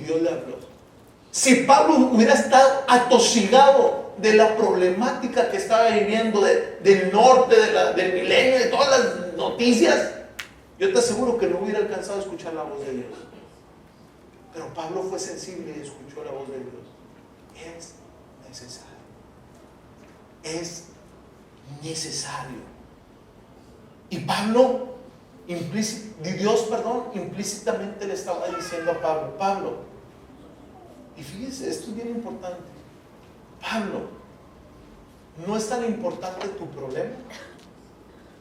Dios le habló. Si Pablo hubiera estado atosigado de la problemática que estaba viviendo del norte, del milenio, de todas las noticias, yo te aseguro que no hubiera alcanzado a escuchar la voz de Dios. Pero Pablo fue sensible y escuchó la voz de Dios. Es necesario. Es necesario. Y Pablo, Dios implícitamente le estaba diciendo a Pablo: Pablo, y fíjese, esto es bien importante, Pablo, no es tan importante tu problema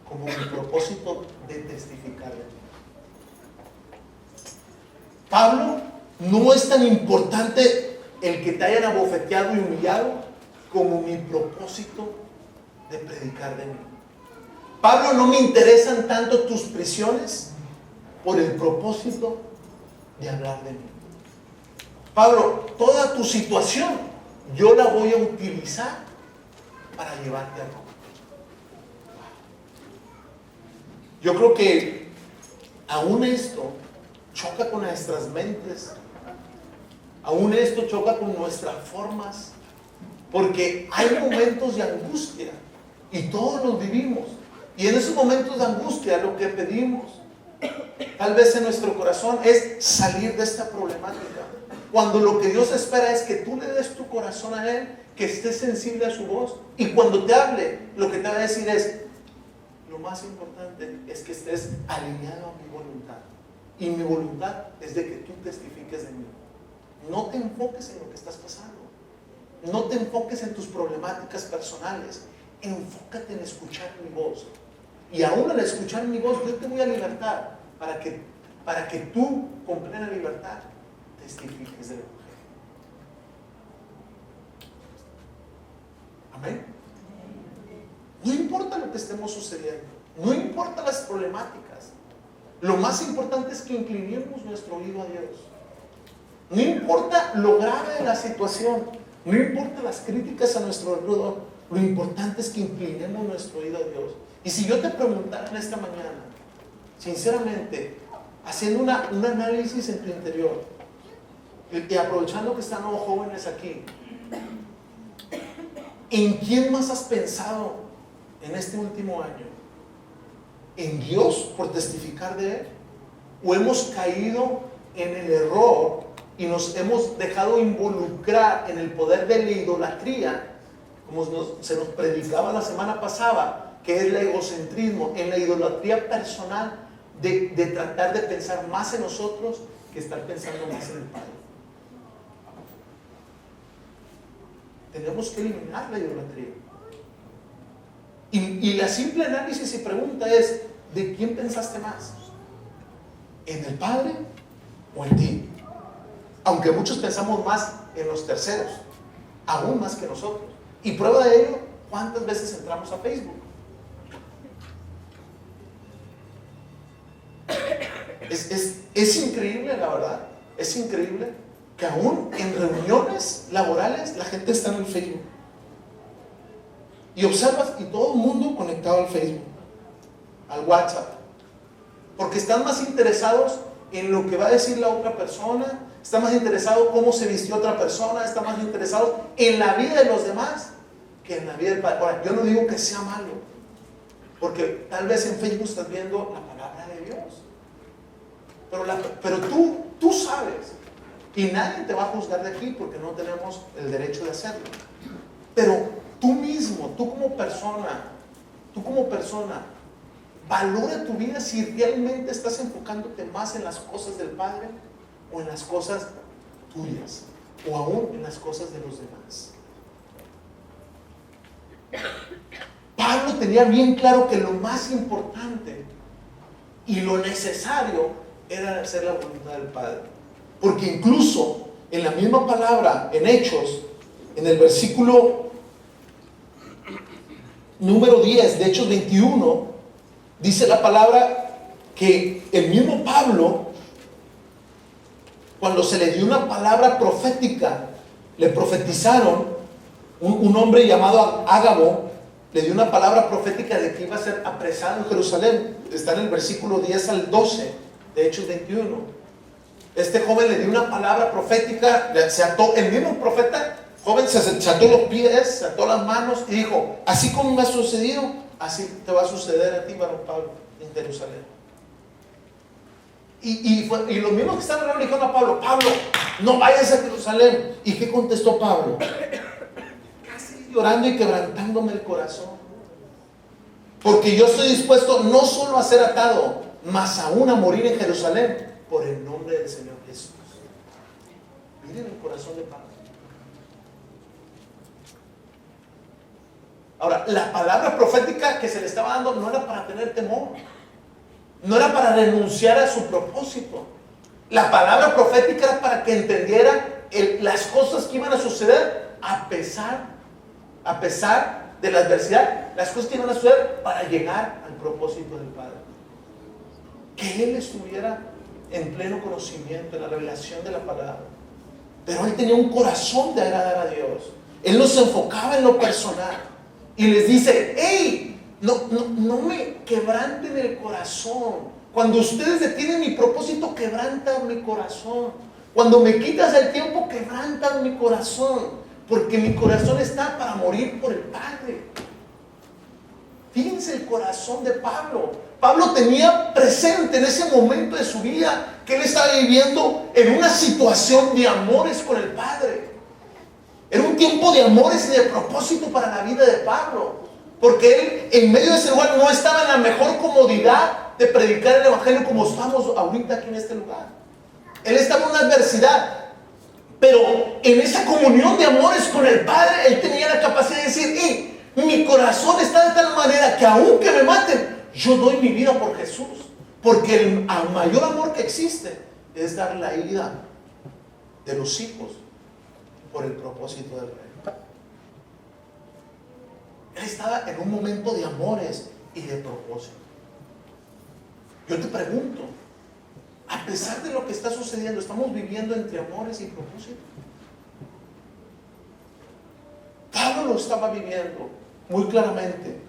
como mi propósito de testificar de ti. Pablo, no es tan importante el que te hayan abofeteado y humillado como mi propósito de predicar de mí. Pablo, no me interesan tanto tus prisiones por el propósito de hablar de mí. Pablo, toda tu situación yo la voy a utilizar para llevarte a Roma. Yo creo que aún esto choca con nuestras mentes, aún esto choca con nuestras formas, porque hay momentos de angustia y todos los vivimos. Y en esos momentos de angustia lo que pedimos, tal vez en nuestro corazón, es salir de esta problemática. Cuando lo que Dios espera es que tú le des tu corazón a Él, que estés sensible a su voz, y cuando te hable, lo que te va a decir es: lo más importante es que estés alineado a mi voluntad. Y mi voluntad es de que tú testifiques de mí. No te enfoques en lo que estás pasando. No te enfoques en tus problemáticas personales. Enfócate en escuchar mi voz. Y aún al escuchar mi voz, yo te voy a libertar para que tú, con plena libertad, testifiques del Evangelio. Amén. No importa lo que estemos sucediendo, no importa las problemáticas, lo más importante es que inclinemos nuestro oído a Dios. No importa lo grave de la situación, no importa las críticas a nuestro alrededor, lo importante es que inclinemos nuestro oído a Dios. Y si yo te preguntara en esta mañana, sinceramente, haciendo un análisis en tu interior, y aprovechando que están los jóvenes aquí, ¿en quién más has pensado en este último año? ¿En Dios por testificar de Él? ¿O hemos caído en el error y nos hemos dejado involucrar en el poder de la idolatría, como se nos predicaba la semana pasada, que es el egocentrismo, en la idolatría personal de tratar de pensar más en nosotros que estar pensando más en el Padre? Tenemos que eliminar la idolatría. Y la simple análisis y pregunta es: ¿de quién pensaste más? ¿En el Padre o en ti? Aunque muchos pensamos más en los terceros, aún más que nosotros. Y prueba de ello, ¿cuántas veces entramos a Facebook? Es increíble, la verdad. Es increíble que aún en reuniones laborales la gente está en el Facebook. Y observas, y todo el mundo conectado al Facebook, al WhatsApp, porque están más interesados en lo que va a decir la otra persona, están más interesados cómo se vistió otra persona, están más interesados en la vida de los demás que en la vida del Padre. Ahora, yo no digo que sea malo, porque tal vez en Facebook estás viendo la palabra de Dios, pero tú sabes, y nadie te va a juzgar de aquí porque no tenemos el derecho de hacerlo. Pero tú mismo, tú como persona, valora tu vida si realmente estás enfocándote más en las cosas del Padre o en las cosas tuyas, o aún en las cosas de los demás. Pablo tenía bien claro que lo más importante y lo necesario era hacer la voluntad del Padre. Porque incluso en la misma palabra, en Hechos, en el versículo número 10 de Hechos 21, dice la palabra que el mismo Pablo, cuando se le dio una palabra profética, le profetizaron, un hombre llamado Ágabo le dio una palabra profética de que iba a ser apresado en Jerusalén. Está en el versículo 10 al 12 de Hechos 21. Este joven le dio una palabra profética, se ató, el mismo profeta, joven se ató los pies, se ató las manos y dijo: así como me ha sucedido, así te va a suceder a ti, varón Pablo, en Jerusalén. Y los mismos que estaban le dijeron a Pablo: Pablo, no vayas a Jerusalén. ¿Y qué contestó Pablo? Casi llorando y quebrantándome el corazón, porque yo estoy dispuesto no solo a ser atado, mas aún a morir en Jerusalén por el nombre del Señor Jesús. Miren el corazón de Pablo. Ahora, la palabra profética que se le estaba dando no era para tener temor, no era para renunciar a su propósito. La palabra profética era para que entendiera las cosas que iban a suceder a pesar de la adversidad, las cosas que iban a suceder para llegar al propósito del Padre. Que él estuviera en pleno conocimiento, en la revelación de la palabra. Pero él tenía un corazón de agradar a Dios. Él no se enfocaba en lo personal. Y les dice: hey, no me quebranten el corazón. Cuando ustedes detienen mi propósito, quebrantan mi corazón. Cuando me quitas el tiempo, quebrantan mi corazón. Porque mi corazón está para morir por el Padre. Fíjense el corazón de Pablo. Pablo tenía presente en ese momento de su vida que él estaba viviendo en una situación de amores con el Padre. Era un tiempo de amores y de propósito para la vida de Pablo, porque él en medio de ese lugar no estaba en la mejor comodidad de predicar el evangelio como estamos ahorita aquí en este lugar. Él estaba en una adversidad, pero en esa comunión de amores con el Padre, él tenía la capacidad de decir: hey, mi corazón está de tal manera que aunque me maten, yo doy mi vida por Jesús, porque el mayor amor que existe es dar la vida de los hijos por el propósito del Rey. Él estaba en un momento de amores y de propósito. Yo te pregunto, a pesar de lo que está sucediendo, ¿estamos viviendo entre amores y propósito? Pablo lo estaba viviendo muy claramente,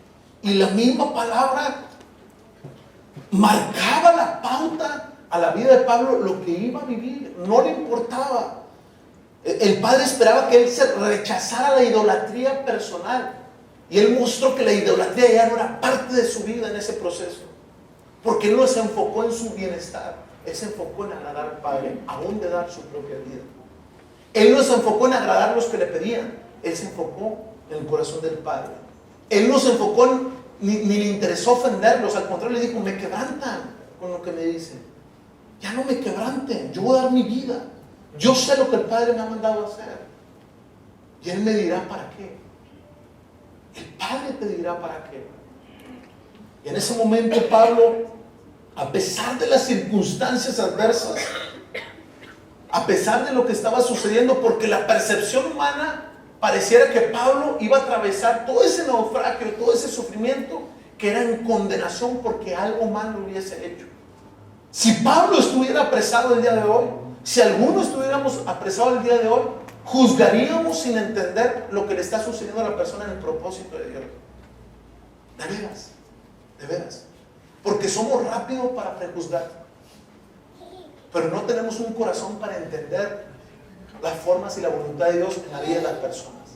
y la misma palabra marcaba la pauta a la vida de Pablo, lo que iba a vivir. No le importaba. El Padre esperaba que él se rechazara la idolatría personal, y él mostró que la idolatría ya no era parte de su vida en ese proceso, porque él no se enfocó en su bienestar, él se enfocó en agradar al Padre, aún de dar su propia vida. Él no se enfocó en agradar a los que le pedían, él se enfocó en el corazón del Padre. Él no se enfocó ni le interesó ofenderlos, al contrario le dijo: me quebrantan con lo que me dicen, ya no me quebranten, yo voy a dar mi vida. Yo sé lo que el Padre me ha mandado a hacer, y Él me dirá para qué. El Padre te dirá para qué. Y en ese momento Pablo, a pesar de las circunstancias adversas, a pesar de lo que estaba sucediendo, porque la percepción humana pareciera que Pablo iba a atravesar todo ese naufragio, todo ese sufrimiento, que era en condenación porque algo mal lo hubiese hecho. Si Pablo estuviera apresado el día de hoy, si alguno estuviéramos apresados el día de hoy, juzgaríamos sin entender lo que le está sucediendo a la persona en el propósito de Dios. De veras. Porque somos rápidos para prejuzgar, pero no tenemos un corazón para entender las formas y la voluntad de Dios en la vida de las personas.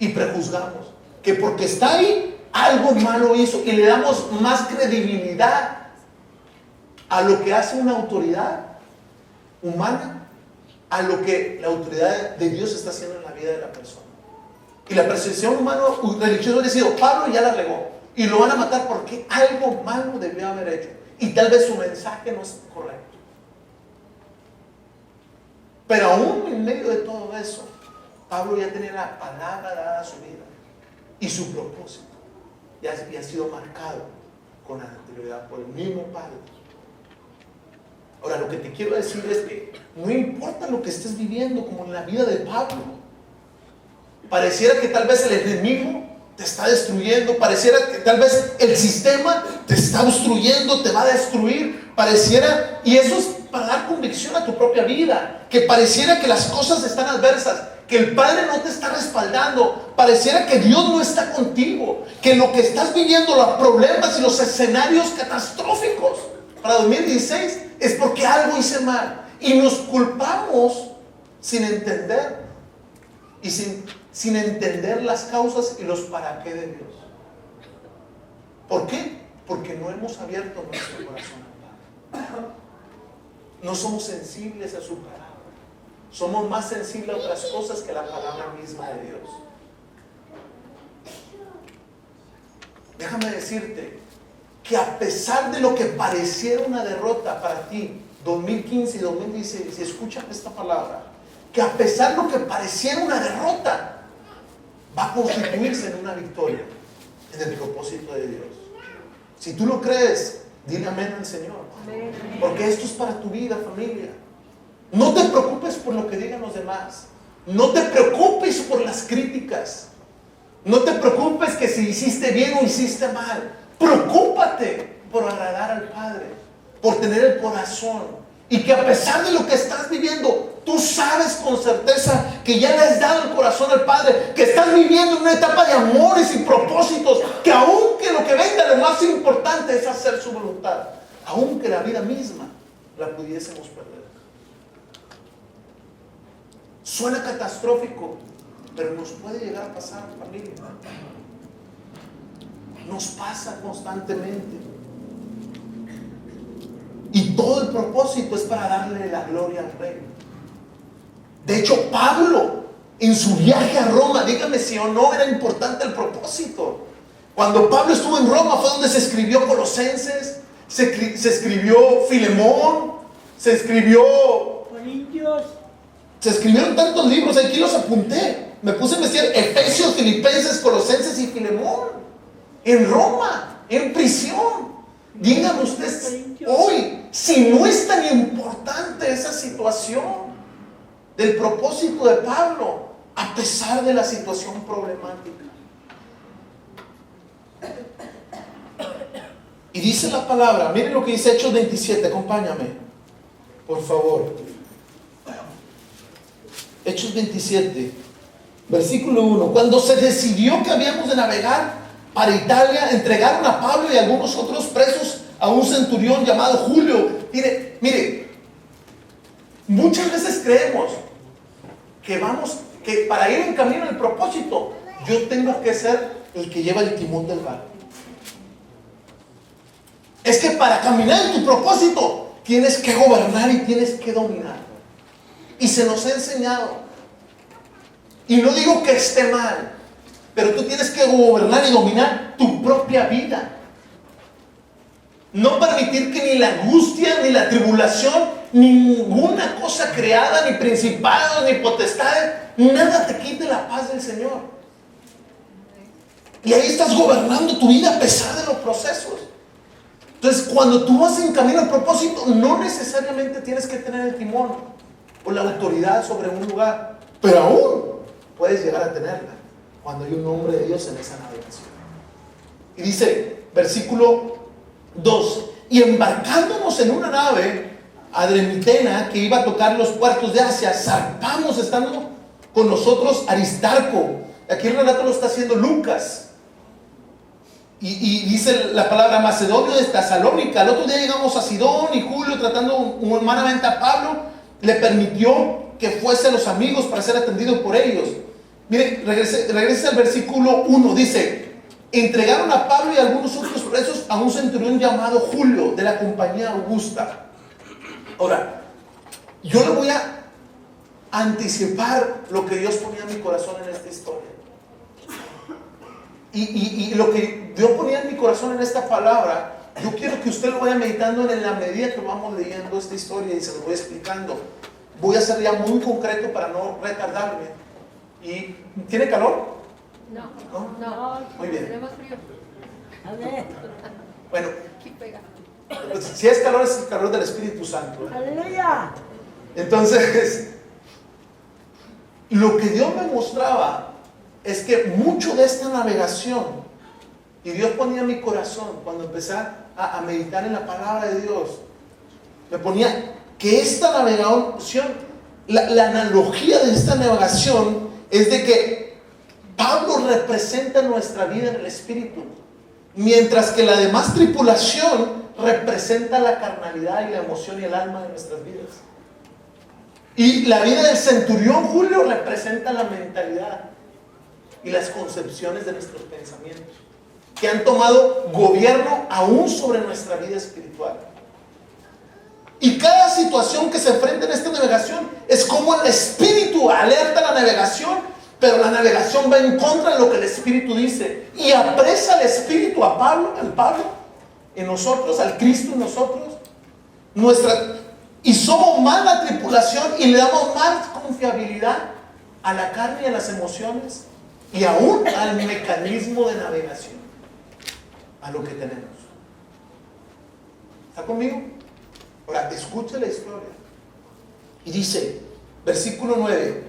Y prejuzgamos que porque está ahí, algo malo hizo, y le damos más credibilidad a lo que hace una autoridad humana, a lo que la autoridad de Dios está haciendo en la vida de la persona. Y la percepción humana religiosa ha decidido: Pablo ya la regó y lo van a matar porque algo malo debió haber hecho, y tal vez su mensaje no es correcto. Pero aún en medio de todo eso, Pablo ya tenía la palabra dada a su vida, y su propósito ya había sido marcado con anterioridad por el mismo Padre. Ahora, lo que te quiero decir es que no importa lo que estés viviendo, como en la vida de Pablo, pareciera que tal vez el enemigo te está destruyendo, pareciera que tal vez el sistema te está obstruyendo, te va a destruir, pareciera, y eso es para dar convicción a tu propia vida, que pareciera que las cosas están adversas, que el Padre no te está respaldando, pareciera que Dios no está contigo, que lo que estás viviendo, los problemas y los escenarios catastróficos para 2016 es porque algo hice mal. Y nos culpamos sin entender. Y sin entender las causas y los para qué de Dios. ¿Por qué? Porque no hemos abierto nuestro corazón al Padre. No somos sensibles a su palabra. Somos más sensibles a otras cosas que la palabra misma de Dios. Déjame decirte que a pesar de lo que pareciera una derrota para ti, 2015 y 2016, si escuchas esta palabra, que a pesar de lo que pareciera una derrota, va a constituirse en una victoria en el propósito de Dios. Si tú lo crees, dile amén al Señor. Porque esto es para tu vida, familia. No te preocupes por lo que digan los demás. No te preocupes por las críticas. No te preocupes que si hiciste bien o hiciste mal. Preocúpate por agradar al Padre, por tener el corazón. Y que a pesar de lo que estás viviendo, tú sabes con certeza que ya le has dado el corazón al Padre, que estás viviendo en una etapa de amores y propósitos, que aunque lo que venga, lo más importante es hacer su voluntad, aunque la vida misma la pudiésemos perder. Suena catastrófico, pero nos puede llegar a pasar, familia. Nos pasa constantemente. Y todo el propósito es para darle la gloria al Rey. De hecho, Pablo, en su viaje a Roma, dígame si o no era importante el propósito. Cuando Pablo estuvo en Roma fue donde se escribió Colosenses, se escribió Filemón, se escribió Corintios. Se escribieron tantos libros, aquí los apunté. Me puse a investigar Efesios, Filipenses, Colosenses y Filemón. En Roma, en prisión. Díganme ustedes hoy, si no es tan importante esa situación del propósito de Pablo, a pesar de la situación problemática. Y dice la palabra, miren lo que dice Hechos 27, acompáñame, por favor. Hechos 27, versículo 1. Cuando se decidió que habíamos de navegar para Italia, entregaron a Pablo y algunos otros presos a un centurión llamado Julio. Mire, muchas veces creemos que para ir en camino al propósito, yo tengo que ser el que lleva el timón del barco. Es que para caminar en tu propósito, tienes que gobernar y tienes que dominar. Y se nos ha enseñado. Y no digo que esté mal, pero tú tienes que gobernar y dominar tu propia vida. No permitir que ni la angustia, ni la tribulación, ninguna cosa creada, ni principados, ni potestades, nada te quite la paz del Señor. Y ahí estás gobernando tu vida a pesar de los procesos. Entonces, cuando tú vas en camino al propósito, no necesariamente tienes que tener el timón o la autoridad sobre un lugar, pero aún puedes llegar a tenerla cuando hay un hombre de Dios en esa navegación. Y dice, versículo 2: y embarcándonos en una nave adremitena que iba a tocar los puertos de Asia, zarpamos estando con nosotros Aristarco. Aquí el relato lo está haciendo Lucas. Y dice la palabra macedonio de Tesalónica. Al otro día llegamos a Sidón, y Julio, tratando humanamente a Pablo, le permitió que fuesen los amigos para ser atendido por ellos. Miren, regrese al versículo 1. Dice: entregaron a Pablo y a algunos otros presos a un centurión llamado Julio, de la compañía Augusta. Ahora, yo le voy a anticipar lo que Dios ponía en mi corazón en esta historia. Y lo que Dios ponía en mi corazón en esta palabra, yo quiero que usted lo vaya meditando en la medida que vamos leyendo esta historia y se lo voy explicando. Voy a ser ya muy concreto para no retardarme. ¿Y tiene calor? No. Muy bien. Tenemos frío. A ver. Bueno, Aquí pega. pues, si es el calor del Espíritu Santo. Aleluya. Entonces, lo que Dios me mostraba es que mucho de esta navegación, y Dios ponía en mi corazón cuando empecé a meditar en la palabra de Dios, me ponía que esta navegación, la analogía de esta navegación es de que Pablo representa nuestra vida en el Espíritu, mientras que la demás tripulación representa la carnalidad y la emoción y el alma de nuestras vidas. Y la vida del centurión Julio representa la mentalidad y las concepciones de nuestros pensamientos, que han tomado gobierno aún sobre nuestra vida espiritual. Y cada situación que se enfrenta en esta navegación es como el espíritu alerta la navegación, pero la navegación va en contra de lo que el espíritu dice y apresa el espíritu al Pablo en nosotros, al Cristo en nosotros, y somos más la tripulación y le damos más confiabilidad a la carne y a las emociones y aún al mecanismo de navegación, a lo que tenemos. ¿Está conmigo? Ahora, escucha la historia. Y dice, versículo 9.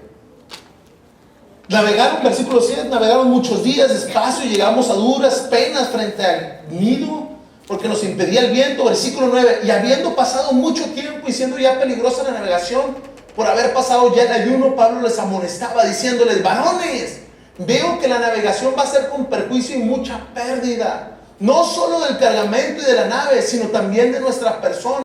Versículo 7, navegaron muchos días despacio y llegamos a duras penas frente al nido, porque nos impedía el viento. Versículo 9. Y habiendo pasado mucho tiempo y siendo ya peligrosa la navegación, por haber pasado ya el ayuno, Pablo les amonestaba diciéndoles: varones, veo que la navegación va a ser con perjuicio y mucha pérdida, no solo del cargamento y de la nave, sino también de nuestra persona.